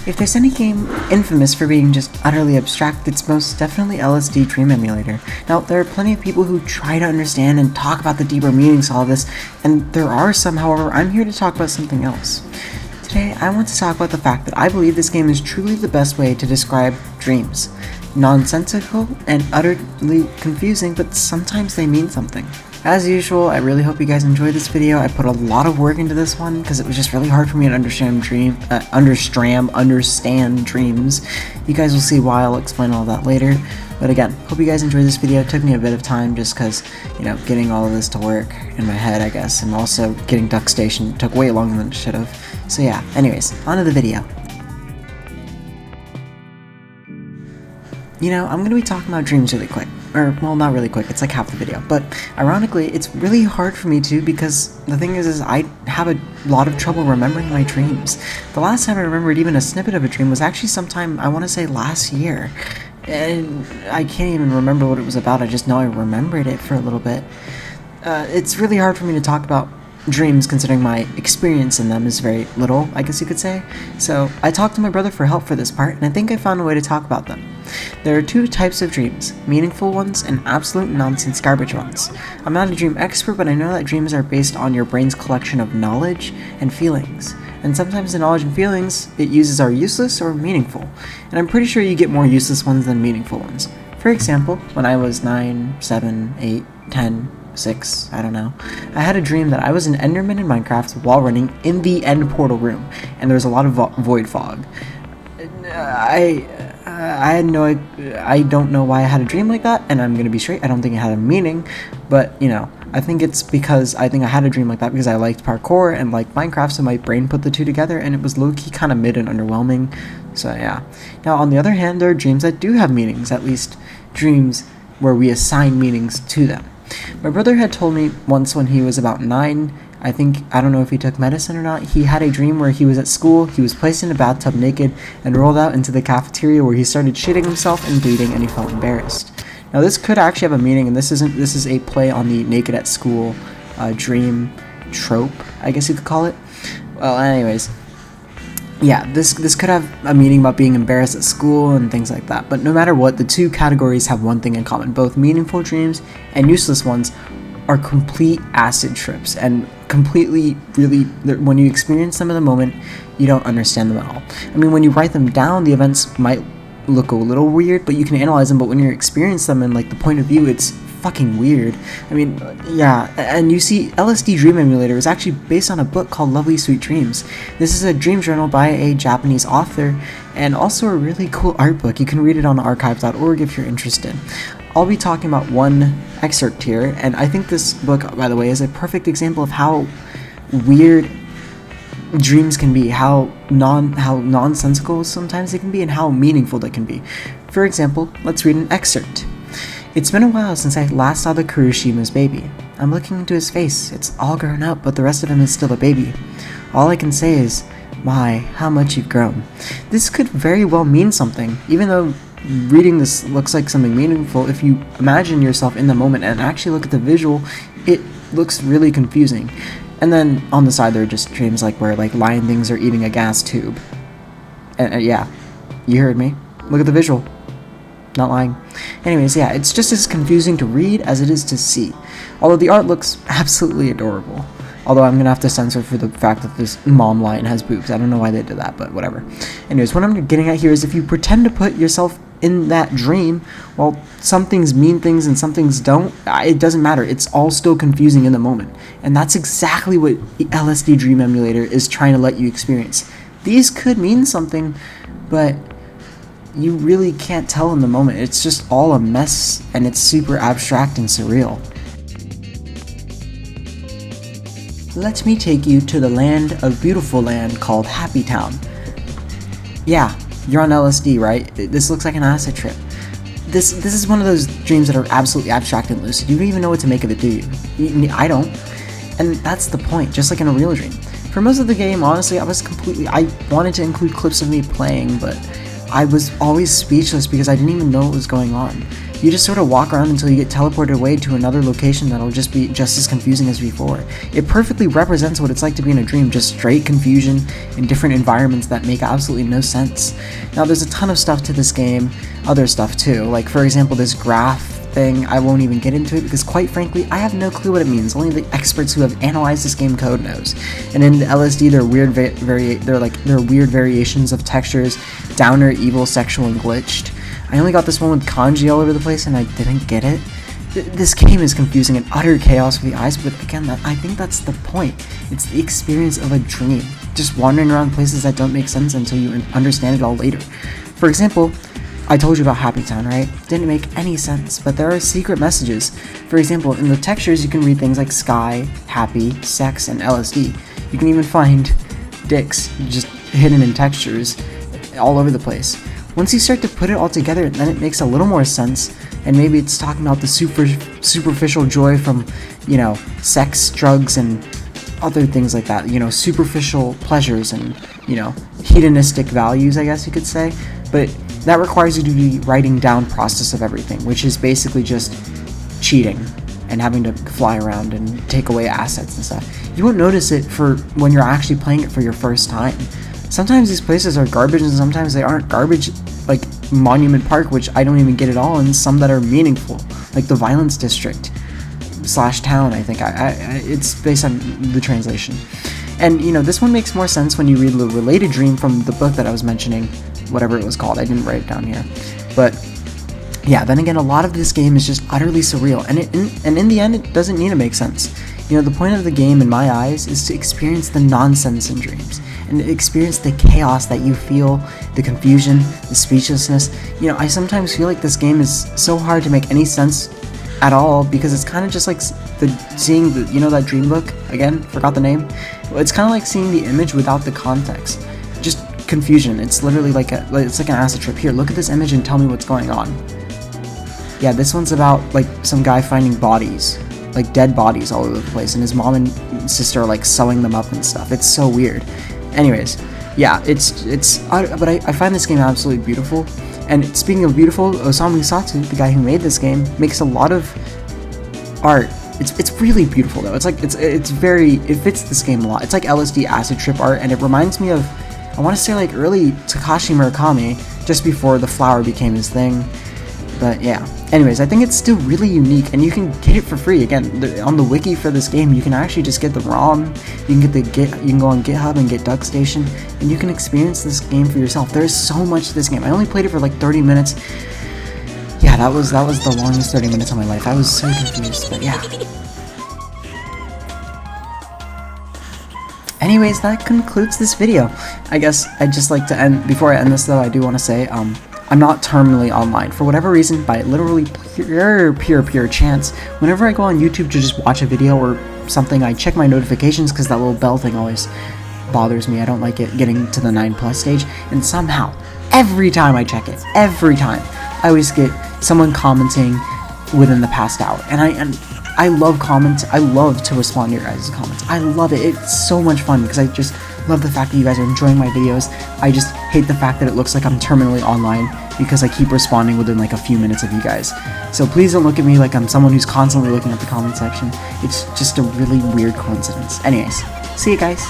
If there's any game infamous for being just utterly abstract, it's most definitely LSD Dream Emulator. Now, there are plenty of people who try to understand and talk about the deeper meanings of all this, and there are some, however, I'm here to talk about something else. Today, I want to talk about the fact that I believe this game is truly the best way to describe dreams. Nonsensical and utterly confusing, but sometimes they mean something. As usual, I really hope you guys enjoyed this video. I put a lot of work into this one because it was just really hard for me to understand dreams. You guys will see why. I'll explain all that later. But again, hope you guys enjoyed this video. It took me a bit of time just because, getting all of this to work in my head, I guess, and also getting Duck Station took way longer than it should have. So yeah, anyways, on to the video. I'm going to be talking about dreams really quick. Or, well, not really quick, it's like half the video. But, ironically, it's really hard for me to because the thing is I have a lot of trouble remembering my dreams. The last time I remembered even a snippet of a dream was actually sometime, I want to say last year. And I can't even remember what it was about, I just know I remembered it for a little bit. It's really hard for me to talk about dreams considering my experience in them is very little, I guess you could say. So I talked to my brother for help for this part, and I think I found a way to talk about them. There are two types of dreams, meaningful ones and absolute nonsense garbage ones. I'm not a dream expert, but I know that dreams are based on your brain's collection of knowledge and feelings. And sometimes the knowledge and feelings it uses are useless or meaningful. And I'm pretty sure you get more useless ones than meaningful ones. For example, when I was 9, 7, 8, 10, 6, I don't know, I had a dream that I was an Enderman in Minecraft while running in the end portal room, and there was a lot of void fog. I don't know why I had a dream like that, and I'm gonna be straight, I don't think it had a meaning, but, I think it's because I think I had a dream like that because I liked parkour and liked Minecraft, so my brain put the two together, and it was low-key kind of mid and underwhelming, so yeah. Now, on the other hand, there are dreams that do have meanings, at least dreams where we assign meanings to them. My brother had told me once when he was about 9, I don't know if he took medicine or not, he had a dream where he was at school, he was placed in a bathtub naked, and rolled out into the cafeteria where he started shitting himself and bleeding, and he felt embarrassed. Now this could actually have a meaning, and this is a play on the naked at school dream trope, I guess you could call it. Well, anyways, yeah, this could have a meaning about being embarrassed at school and things like that, but no matter what, the two categories have one thing in common. Both meaningful dreams and useless ones are complete acid trips, and completely, really, when you experience them in the moment, you don't understand them at all. I mean, when you write them down, the events might look a little weird, but you can analyze them, but when you experience them in, the point of view, it's fucking weird. I mean, yeah, and you see, LSD Dream Emulator is actually based on a book called Lovely Sweet Dreams. This is a dream journal by a Japanese author, and also a really cool art book. You can read it on archive.org if you're interested. I'll be talking about one excerpt here, and I think this book, by the way, is a perfect example of how weird dreams can be, how nonsensical sometimes they can be, and how meaningful they can be. For example, let's read an excerpt. It's been a while since I last saw the Kuroshima's baby. I'm looking into his face. It's all grown up, but the rest of him is still a baby. All I can say is, my, how much you've grown. This could very well mean something, even though reading this looks like something meaningful. If you imagine yourself in the moment and actually look at the visual, it looks really confusing. And then on the side there are just dreams where lion things are eating a gas tube. And yeah, you heard me. Look at the visual. Not lying. Anyways, yeah, it's just as confusing to read as it is to see. Although the art looks absolutely adorable. Although I'm gonna have to censor for the fact that this mom lion has boobs. I don't know why they did that, but whatever. Anyways, what I'm getting at here is if you pretend to put yourself in that dream, well, some things mean things and some things don't. It doesn't matter. It's all still confusing in the moment. And that's exactly what LSD Dream Emulator is trying to let you experience. These could mean something, but you really can't tell in the moment. It's just all a mess, and it's super abstract and surreal. Let me take you to the land of beautiful land called Happy Town. Yeah, you're on LSD, right? This looks like an acid trip. This is one of those dreams that are absolutely abstract and lucid. You don't even know what to make of it, do you? I don't. And that's the point, just like in a real dream. For most of the game, honestly, I wanted to include clips of me playing, but I was always speechless because I didn't even know what was going on. You just sort of walk around until you get teleported away to another location that'll just be just as confusing as before. It perfectly represents what it's like to be in a dream, just straight confusion in different environments that make absolutely no sense. Now there's a ton of stuff to this game, other stuff too, like for example this graph thing. I won't even get into it because quite frankly I have no clue what it means. Only the experts who have analyzed this game code knows. And in the LSD there are weird variations of textures, downer, evil, sexual, and glitched. I only got this one with kanji all over the place and I didn't get it. This game is confusing and utter chaos for the eyes, but again, I think that's the point. It's the experience of a dream, just wandering around places that don't make sense until you understand it all later. For example, I told you about Happy Town, right? Didn't make any sense, but there are secret messages. For example, in the textures you can read things like sky, happy, sex, and LSD. You can even find dicks just hidden in textures all over the place. Once you start to put it all together, then it makes a little more sense, and maybe it's talking about the superficial joy from, you know, sex, drugs, and other things like that, you know, superficial pleasures and, you know, hedonistic values, I guess you could say, but that requires you to be writing down process of everything, which is basically just cheating and having to fly around and take away assets and stuff. You won't notice it for when you're actually playing it for your first time. Sometimes these places are garbage and sometimes they aren't garbage, like Monument Park, which I don't even get at all, and some that are meaningful, like the Violence District / town, I think. It's based on the translation. And, you know, this one makes more sense when you read the related dream from the book that I was mentioning, whatever it was called. I didn't write it down here. But, yeah, then again, a lot of this game is just utterly surreal, and in the end, it doesn't need to make sense. You know, the point of the game, in my eyes, is to experience the nonsense in dreams, and experience the chaos that you feel, the confusion, the speechlessness. You know, I sometimes feel like this game is so hard to make any sense at all, because it's kind of just like seeing the, you know, that dream book, again, forgot the name. It's kind of like seeing the image without the context. Just confusion. It's literally like it's like an acid trip. Here, look at this image and tell me what's going on. Yeah, this one's about like some guy finding bodies, like dead bodies all over the place, and his mom and sister are like sewing them up and stuff. It's so weird. Anyways, yeah, but I find this game absolutely beautiful. And speaking of beautiful, Osamu Satu, the guy who made this game, makes a lot of art. It's really beautiful though. It's like it fits this game a lot. It's like LSD acid trip art, and it reminds me of, I want to say like early Takashi Murakami, just before the flower became his thing. But yeah, anyways, I think it's still really unique, and you can get it for free. Again, on the wiki for this game, you can actually just get the ROM. You can go on GitHub and get DuckStation, and you can experience this game for yourself. There's so much to this game. I only played it for like 30 minutes. Yeah, that was the longest 30 minutes of my life. I was so confused, but yeah. Anyways, that concludes this video. I guess I'd just like to end, before I end this though, I do want to say, I'm not terminally online. For whatever reason, by literally pure chance, whenever I go on YouTube to just watch a video or something, I check my notifications because that little bell thing always bothers me. I don't like it getting to the 9+ stage, and somehow, every time I check it, I always get someone commenting within the past hour. And I love comments. I love to respond to your guys' comments. I love it. It's so much fun because I just love the fact that you guys are enjoying my videos. I just hate the fact that it looks like I'm terminally online because I keep responding within like a few minutes of you guys. So please don't look at me like I'm someone who's constantly looking at the comment section. It's just a really weird coincidence. Anyways, see you guys.